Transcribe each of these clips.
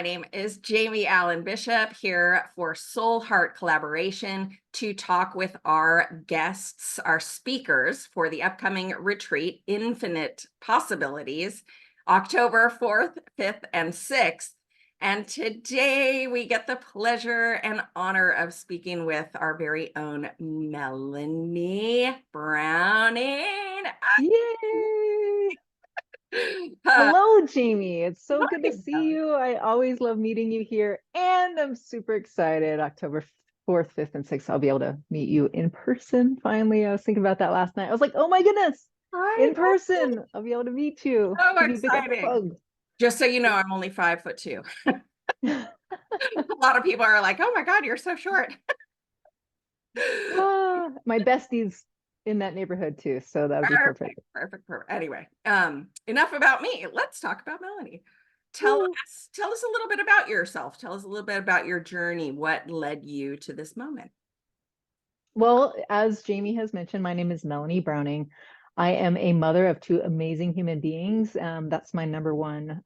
My name is Jamie Allen Bishop here for Soul Heart Collaboration to talk with our guests, our speakers for the upcoming retreat, Infinite Possibilities, October 4th, 5th, and 6th. And today we get the pleasure and honor of speaking with our very own Melanie Browning. Yay! Uh, Hello, Jamie. It's so good to Hi, see Melanie. you. I always love meeting you here, and I'm super excited. October 4th, 5th, and 6th, I'll be able to meet you in person finally. I was thinking about that last night. I was like, oh my goodness, Hi, in person. I'll be able to meet you. so Give you a big exciting. hug. Just so you know, I'm only 5'2". A lot of people are like, "Oh my God, you're so short." My bestie's in that neighborhood too, so that would be Perfect, perfect. perfect, perfect. Anyway, enough about me. Let's talk about Melanie. Tell Woo. us a little bit about yourself. Tell us a little bit about your journey. What led you to this moment? Well, as Jamie has mentioned, my name is Melanie Browning. I am a mother of two amazing human beings. That's my number one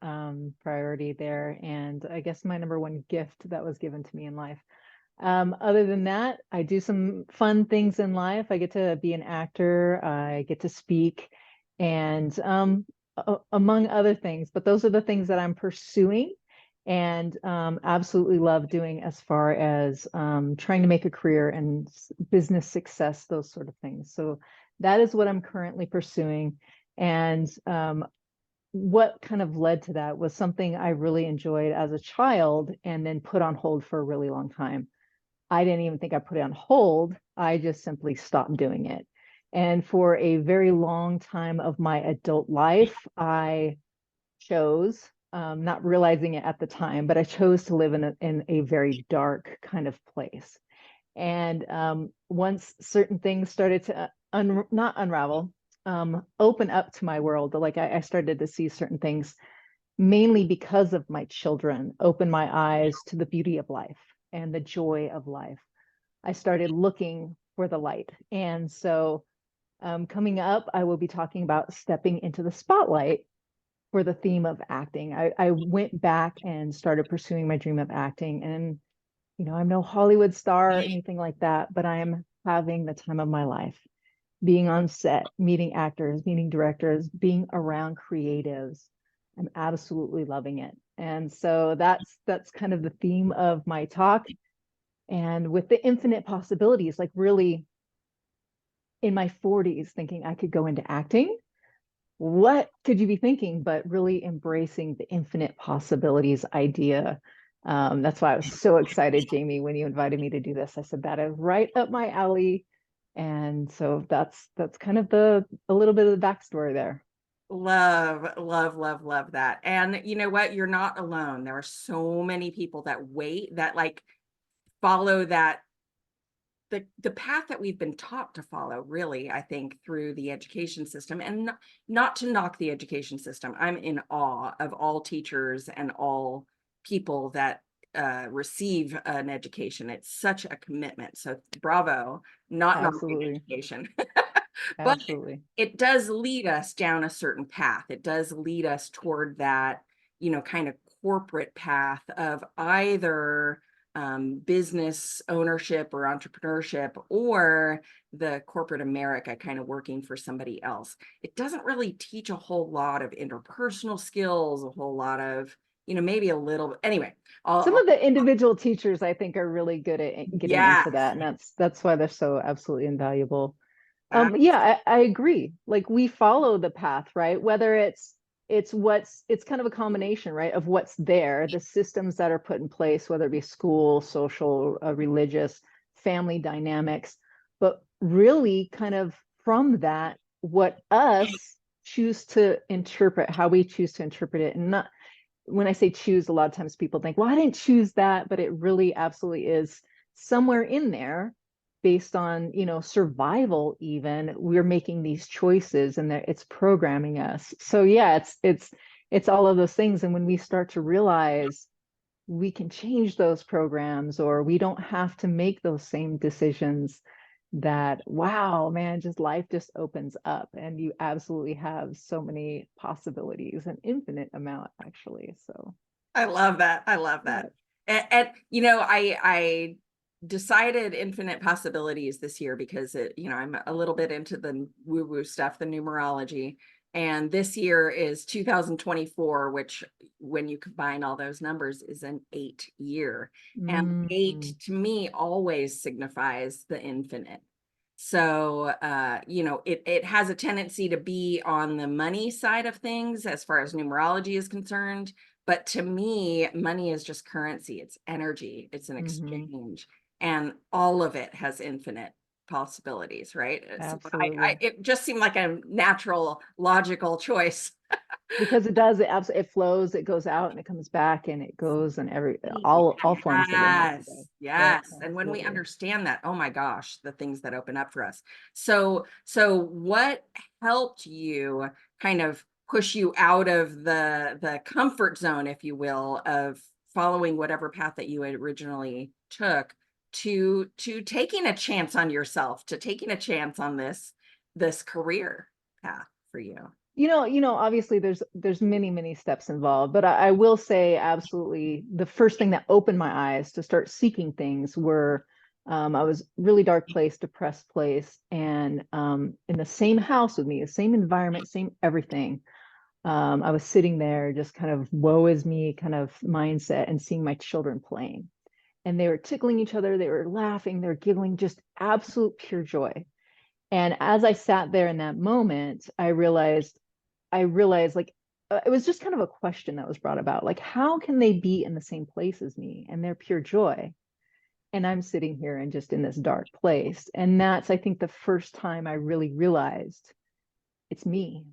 priority there. And I guess my number one gift that was given to me in life. Other than that, I do some fun things in life. I get to be an actor, I get to speak, and among other things. But those are the things that I'm pursuing and absolutely love doing as far as trying to make a career and business success, those sort of things. So that is what I'm currently pursuing. And what kind of led to that was something I really enjoyed as a child and then put on hold for a really long time. I didn't even think I put it on hold. I just simply stopped doing it. And for a very long time of my adult life, I chose, not realizing it at the time, but I chose to live in a very dark kind of place. And once certain things started to not unravel, open up to my world, like I started to see certain things, mainly because of my children, open my eyes to the beauty of life and the joy of life. I started looking for the light. And so coming up, I will be talking about stepping into the spotlight for the theme of acting. I went back and started pursuing my dream of acting. And, I'm no Hollywood star or anything like that, but I am having the time of my life being on set, meeting actors, meeting directors, being around creatives. I'm absolutely loving it. And so that's kind of the theme of my talk. And with the infinite possibilities, like really in my 40s, thinking I could go into acting. What could you be thinking? But really embracing the infinite possibilities idea. That's why I was so excited, Jamie, when you invited me to do this. I said that is right up my alley. And so that's kind of a little bit of the backstory there. Love, love, love, love that. And you know what? You're not alone. There are so many people that like follow that the path that we've been taught to follow, really, I think, through the education system. And not to knock the education system. I'm in awe of all teachers and all people that receive an education. It's such a commitment. So bravo, not knocking Absolutely. education. But Absolutely. it does lead us down a certain path. It does lead us toward that, kind of corporate path of either business ownership or entrepreneurship, or the corporate America kind of working for somebody else. It doesn't really teach a whole lot of interpersonal skills, a whole lot of, maybe a little. Anyway, Some of the individual teachers I think are really good at getting yeah, into that. And that's why they're so absolutely invaluable. absolutely. Yeah, I agree. Like we follow the path, right? Whether it's kind of a combination, right, of what's there, the systems that are put in place, whether it be school, social, religious, family dynamics, but really kind of from that, what us choose to interpret, how we choose to interpret it, and not when I say choose, a lot of times people think, well, I didn't choose that, but it really absolutely is somewhere in there based on, survival even. We're making these choices and that it's programming us. So yeah, it's all of those things. And when we start to realize we can change those programs or we don't have to make those same decisions, that wow, man, just life just opens up and you absolutely have so many possibilities, an infinite amount actually. So I love that. I love that. And you know, I decided infinite possibilities this year because I'm a little bit into the woo-woo stuff, the numerology. And this year is 2024, which when you combine all those numbers is an 8 year. And eight Mm, to me always signifies the infinite. So, it has a tendency to be on the money side of things as far as numerology is concerned. But to me, money is just currency. It's energy. It's an mhm, exchange, and all of it has infinite possibilities, right? So absolutely. it just seemed like a natural, logical choice. Because it does, it flows, it goes out and it comes back and it goes and all forms of energy Yes, does. Yep, yes. And when we absolutely. understand that, oh my gosh, the things that open up for us. So what helped you kind of push you out of the comfort zone, if you will, of following whatever path that you had originally took to taking a chance on yourself, to taking a chance on this career path for you? Obviously there's many steps involved, but I will say absolutely the first thing that opened my eyes to start seeking things were I was really dark place, depressed place, and in the same house with me, the same environment, same everything. I was sitting there just kind of woe is me kind of mindset and seeing my children playing. And they were tickling each other, they were laughing, they were giggling, just absolute pure joy. And as I sat there in that moment, I realized like it was just kind of a question that was brought about. Like, how can they be in the same place as me and they're pure joy? And I'm sitting here and just in this dark place. And that's, I think, the first time I really realized it's me.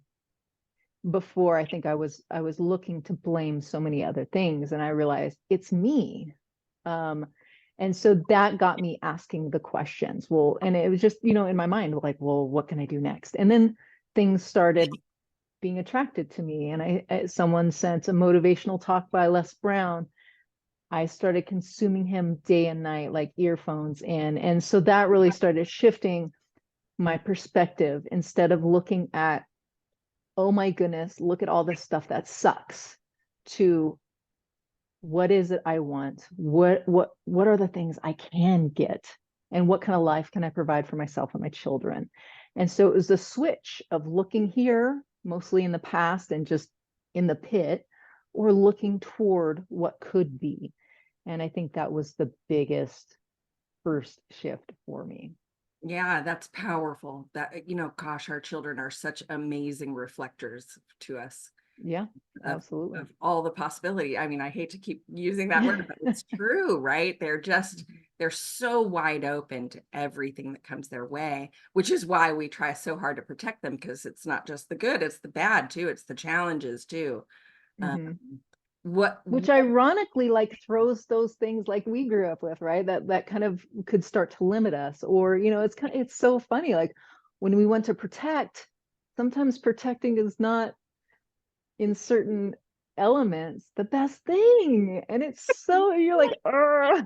Before, I think I was looking to blame so many other things, and I realized it's me. Um, and so that got me asking the questions. Well, and it was just, in my mind, like, well, what can I do next? And then things started being attracted to me. And someone sent a motivational talk by Les Brown. I started consuming him day and night, like earphones in. And so that really started shifting my perspective. Instead of looking at, oh my goodness, look at all this stuff that sucks, to what is it I want? What are the things I can get? And what kind of life can I provide for myself and my children? And so it was a switch of looking here, mostly in the past and just in the pit, or looking toward what could be. And I think that was the biggest first shift for me. Yeah, that's powerful. That, gosh, our children are such amazing reflectors to us Yeah, of absolutely. all the possibility. I mean, I hate to keep using that word, but it's true, right? They're so wide open to everything that comes their way, which is why we try so hard to protect them, because it's not just the good, it's the bad too. It's the challenges too. Um, Mhm. what Which ironically like throws those things like we grew up with, right? That kind of could start to limit us. Or it's so funny, like when we went to protect, sometimes protecting is not, in certain elements, the best thing. And it's so, you're like, "Ugh."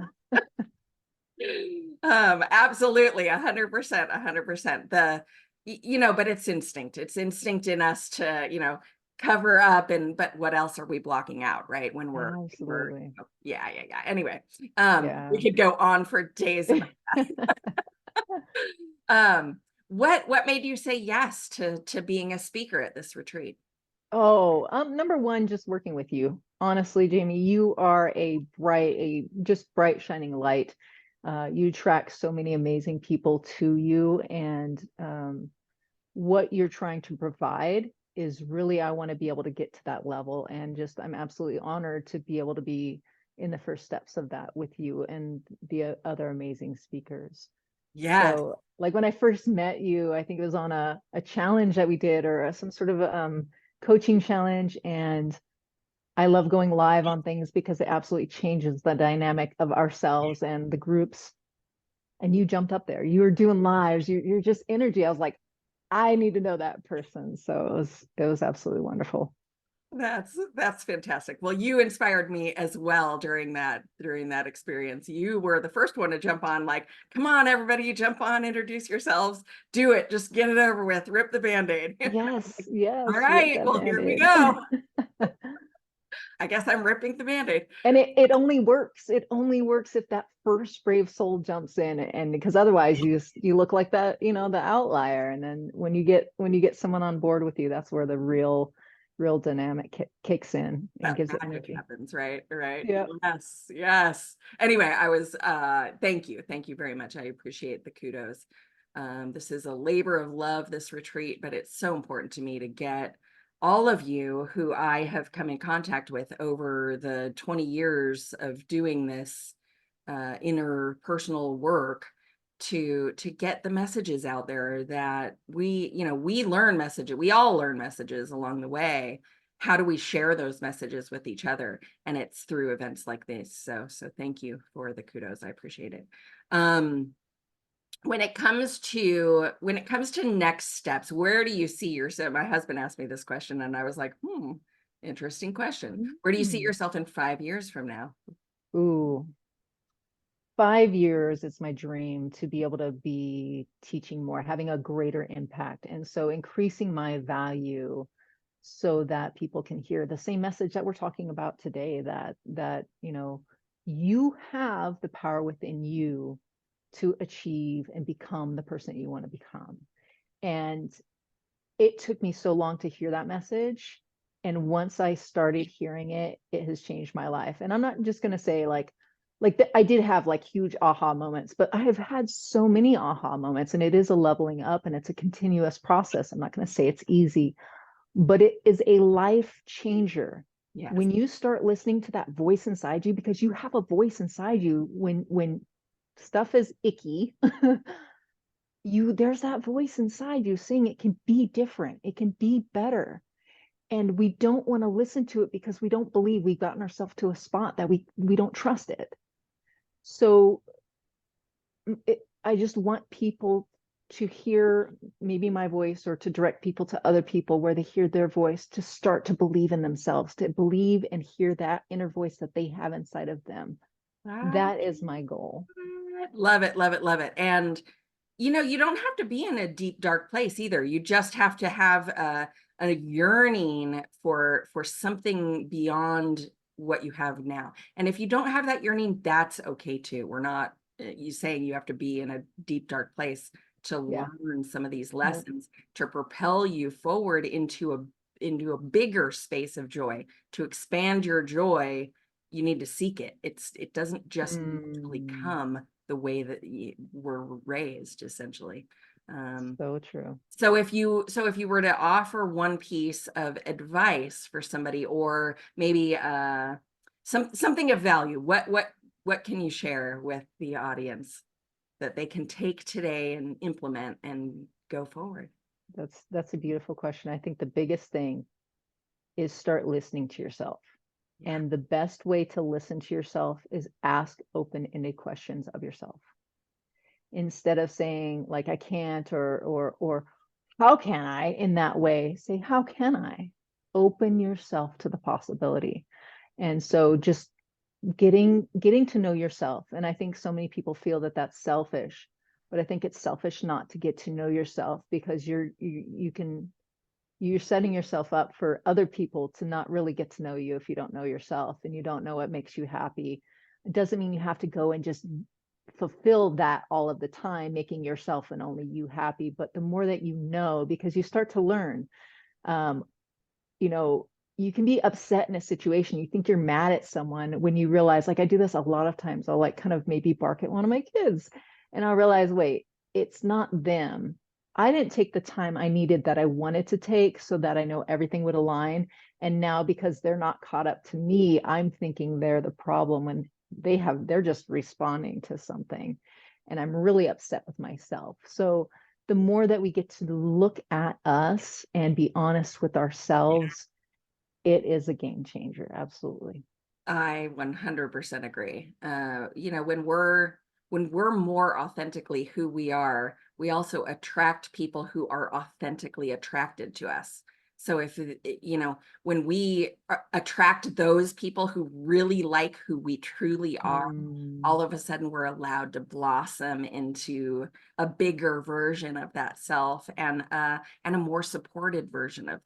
Absolutely, 100%, 100%. But it's instinct. It's instinct in us to, cover up, but what else are we blocking out, right? When we're, Absolutely. yeah, yeah, yeah. Anyway, we Yeah. could go on for days about um what made you say yes to being a speaker at this retreat? Oh, number one, just working with you. Honestly, Jamie, you are a just bright shining light. You attract so many amazing people to you, and what you're trying to provide is really, I want to be able to get to that level. And just, I'm absolutely honored to be able to be in the first steps of that with you and the other amazing speakers. Yes. So, like when I first met you, I think it was on a challenge that we did, or some sort of coaching challenge. And I love going live on things because it absolutely changes the dynamic of ourselves and the groups. And you jumped up there. You were doing lives. You're just energy. I was like, I need to know that person. So it was absolutely wonderful. That's fantastic. Well, you inspired me as well during that experience. You were the first one to jump on, like, come on, everybody, jump on, introduce yourselves, do it, just get it over with, rip the band-aid. Yes, All yes, rip right, that well, here we band-aid. go. I guess I'm ripping the Band-Aid. And it only works. It only works if that first brave soul jumps in, and because otherwise you look like that, the outlier. And then when you get someone on board with you, that's where the real dynamic kicks in and That gives it magic energy. happens, right? Right. Yeah. Yes. Yes. Anyway, I was thank you. Thank you very much. I appreciate the kudos. This is a labor of love, this retreat, but it's so important to me to get all of you who I have come in contact with over the 20 years of doing this interpersonal work to get the messages out there that we learn messages. We all learn messages along the way. How do we share those messages with each other? And it's through events like this. So thank you for the kudos. I appreciate it. When it comes to next steps, where do you see yourself? My husband asked me this question and I was like, interesting question. Where do you see Mm. yourself in 5 years from now? Ooh, 5 years, it's my dream to be able to be teaching more, having a greater impact. And so increasing my value so that people can hear the same message that we're talking about today, that you have the power within you to achieve and become the person that you want to become. And it took me so long to hear that message. And once I started hearing it, it has changed my life. And I'm not just going to say I did have like huge aha moments, but I have had so many aha moments, and it is a leveling up and it's a continuous process. I'm not going to say it's easy, but it is a life changer Yes. when you start listening to that voice inside you, because you have a voice inside you when stuff is icky. There's that voice inside you saying it can be different, it can be better, and we don't want to listen to it because we don't believe we've gotten ourselves to a spot that we don't trust it. So I just want people to hear maybe my voice, or to direct people to other people where they hear their voice, to start to believe in themselves, to believe and hear that inner voice that they have inside of them. Ah, That is my goal. love it, love it, love it. And you don't have to be in a deep, dark place either. You just have to have a yearning for something beyond what you have now. And if you don't have that yearning, that's okay too. We're not you saying you have to be in a deep, dark place to Yeah. learn some of these No. lessons to propel you forward into a bigger space of joy. To expand your joy, you need to seek it. It doesn't just naturally Mm, come the way that we're raised, essentially. Um, so true. so if you were to offer one piece of advice for somebody, or maybe something of value, what can you share with the audience that they can take today and implement and go forward? That's a beautiful question. I think the biggest thing is start listening to yourself. Yeah. And the best way to listen to yourself is ask open-ended questions of yourself. Instead of saying like I can't, or how can I, in that way, say how can I? Open yourself to the possibility. And so just getting to know yourself. And I think so many people feel that that's selfish, but I think it's selfish not to get to know yourself, because you're setting yourself up for other people to not really get to know you if you don't know yourself and you don't know what makes you happy. It doesn't mean you have to go and just fulfill that all of the time, making yourself and only you happy. But the more that you know, because you start to learn, um, you know, you can be upset in a situation. You think you're mad at someone when you realize, like I do this a lot of times, I'll like kind of maybe bark at one of my kids and I'll realize, wait, it's not them. I didn't take the time I needed that I wanted to take so that I know everything would align. And now because they're not caught up to me, I'm thinking they're the problem when they're just responding to something. And I'm really upset with myself. So the more that we get to look at us and be honest with ourselves, it is a game changer. Absolutely. I 100% agree. When we're more authentically who we are, we also attract people who are authentically attracted to us. So when we attract those people who really like who we truly are, Mm, all of a sudden we're allowed to blossom into a bigger version of that self, and a more supported version of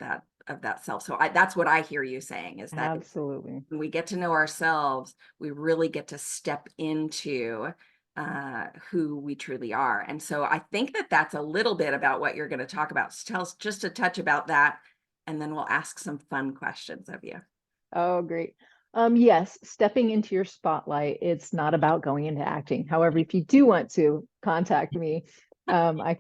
that self. So that's what I hear you saying, is that Absolutely. when we get to know ourselves, we really get to step into who we truly are. And so I think that that's a little bit about what you're going to talk about. So tell us just a touch about that, and then we'll ask some fun questions of you. Oh, great. Yes, stepping into your spotlight, it's not about going into acting. However, if you do want to contact me, I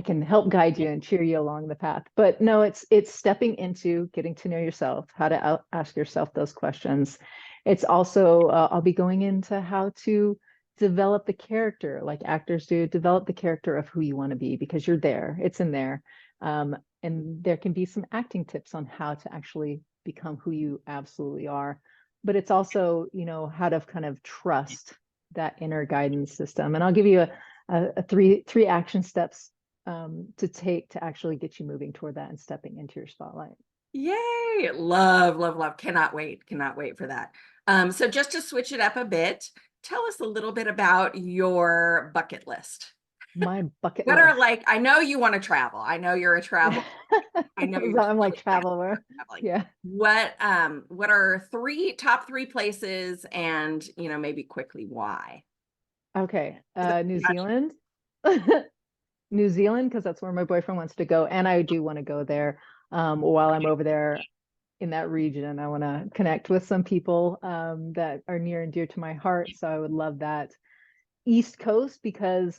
can help guide you and cheer you along the path. But no, it's stepping into getting to know yourself, how to ask yourself those questions. It's also I'll be going into how to develop the character, like actors do, develop the character of who you want to be, because you're there, it's in there. And there can be some acting tips on how to actually become who you absolutely are. But it's also, how to kind of trust that inner guidance system. And I'll give you a three action steps to take to actually get you moving toward that and stepping into your spotlight. Yay! Love, love, love. Cannot wait. Cannot wait for that. So just to switch it up a bit, tell us a little bit about your bucket list. My bucket What are, list. like, I know you want to travel. I know you're a travel. I know you're I'm like really passionate traveler. about traveling. Yeah. What are top three places, and maybe quickly why? Okay. Is it New much? Zealand. New Zealand, because that's where my boyfriend wants to go. And I do want to go there. While I'm over there in that region, I want to connect with some people that are near and dear to my heart. So I would love that. East Coast, because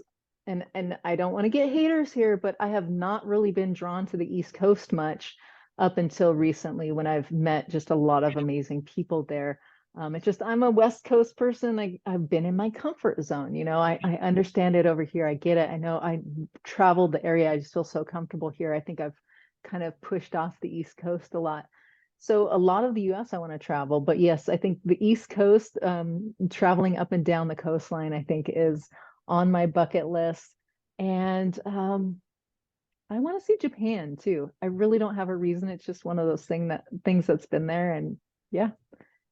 and I don't want to get haters here, but I have not really been drawn to the East Coast much up until recently, when I've met just a lot of amazing people there. It's just, I'm a West Coast person. I've been in my comfort zone. I understand it over here. I get it. I know I traveled the area. I just feel so comfortable here. I think I've kind of pushed off the East Coast a lot. So a lot of the US I want to travel, but yes, I think the East Coast, traveling up and down the coastline, I think is on my bucket list. And I want to see Japan too. I really don't have a reason. It's just one of those things that's been there. And yeah,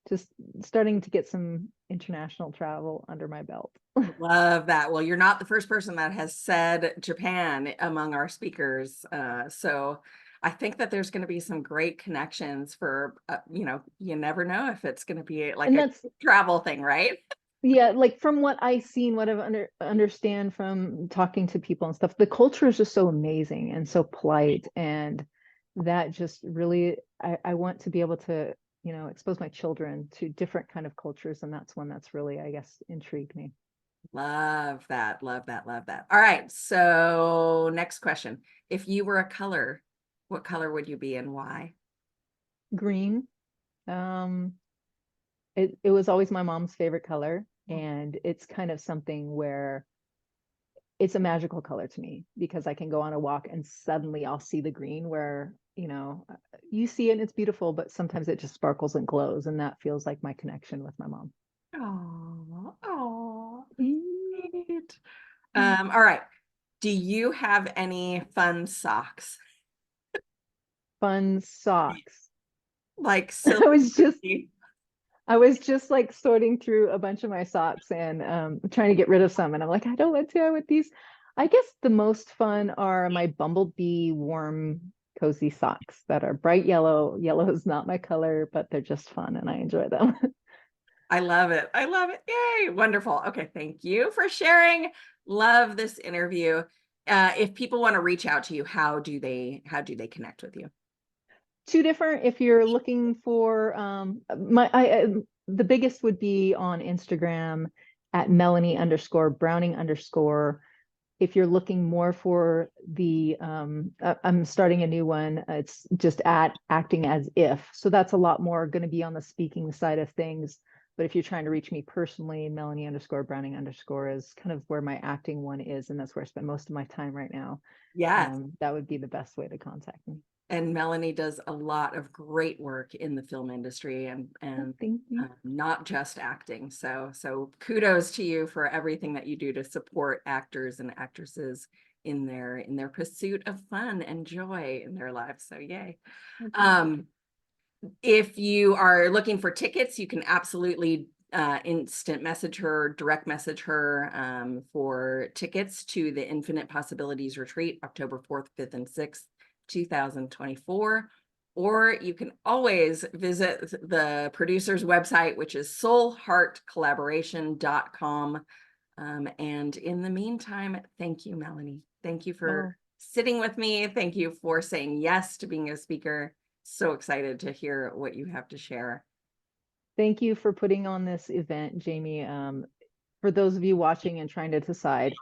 just starting to get some international travel under my belt. Love that. Well, you're not the first person that has said Japan among our speakers. So I think that there's going to be some great connections for, you never know if it's going to be like And a that's, travel thing, right? yeah, like from what I've seen, what I've understand from talking to people and stuff, the culture is just so amazing and so polite. And that just really, I want to be able to, expose my children to different kind of cultures. And that's one that's really, I guess, intrigued me. Love that. Love that. Love that. All right. So next question. If you were a color, what color would you be and why? Green. Um, it was always my mom's favorite color. And it's kind of something where it's a magical color to me, because I can go on a walk and suddenly I'll see the green where, you see it and it's beautiful, but sometimes it just sparkles and glows. And that feels like my connection with my mom. Oh, oh, Mm. great. All right. Do you have any fun socks? Fun socks. Like I was just silly. I was just like sorting through a bunch of my socks and trying to get rid of some. And I'm like, I don't want to with these. I guess the most fun are my bumblebee warm, cozy socks that are bright yellow. Yellow is not my color, but they're just fun and I enjoy them. I love it. I love it. Yay. Wonderful. Okay. Thank you for sharing. Love this interview. If people want to reach out to you, how do they connect with you? Two different, if you're looking for the biggest would be on Instagram at Melanie _ Browning _ if you're looking more for the I'm starting a new one. It's just at acting as if. So that's a lot more going to be on the speaking side of things. But if you're trying to reach me personally, Melanie _ Browning _ is kind of where my acting one is, and that's where I spend most of my time right now. Yes. That would be the best way to contact me. And Melanie does a lot of great work in the film industry, Oh, and thank you. not just acting. So kudos to you for everything that you do to support actors and actresses in their pursuit of fun and joy in their lives. So yay. If you are looking for tickets, you can absolutely instant message her, direct message her for tickets to the Infinite Possibilities Retreat, October 4th, 5th, and 6th, 2024. or you can always visit the producer's website, which is soulheartcollaboration.com. And in the meantime, thank you, Melanie. Thank you for sitting with me. Thank you for saying yes to being a speaker. So excited to hear what you have to share. Thank you for putting on this event, Jamie. For those of you watching and trying to decide,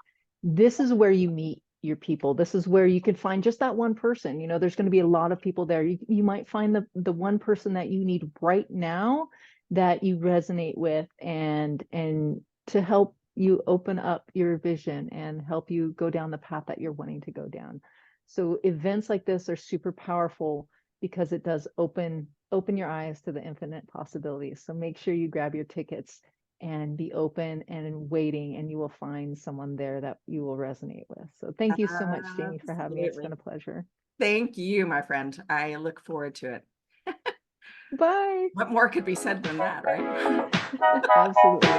this is where you meet your people. This is where you can find just that one person. You know, there's going to be a lot of people there. You might find the one person that you need right now that you resonate with, and to help you open up your vision and help you go down the path that you're wanting to go down. So events like this are super powerful because it does open your eyes to the infinite possibilities. So make sure you grab your tickets and be open and waiting, and you will find someone there that you will resonate with. So thank you so much, Jamie, for having me. It's been a pleasure. Thank you, my friend. I look forward to it. Bye. What more could be said than that, right? Absolutely.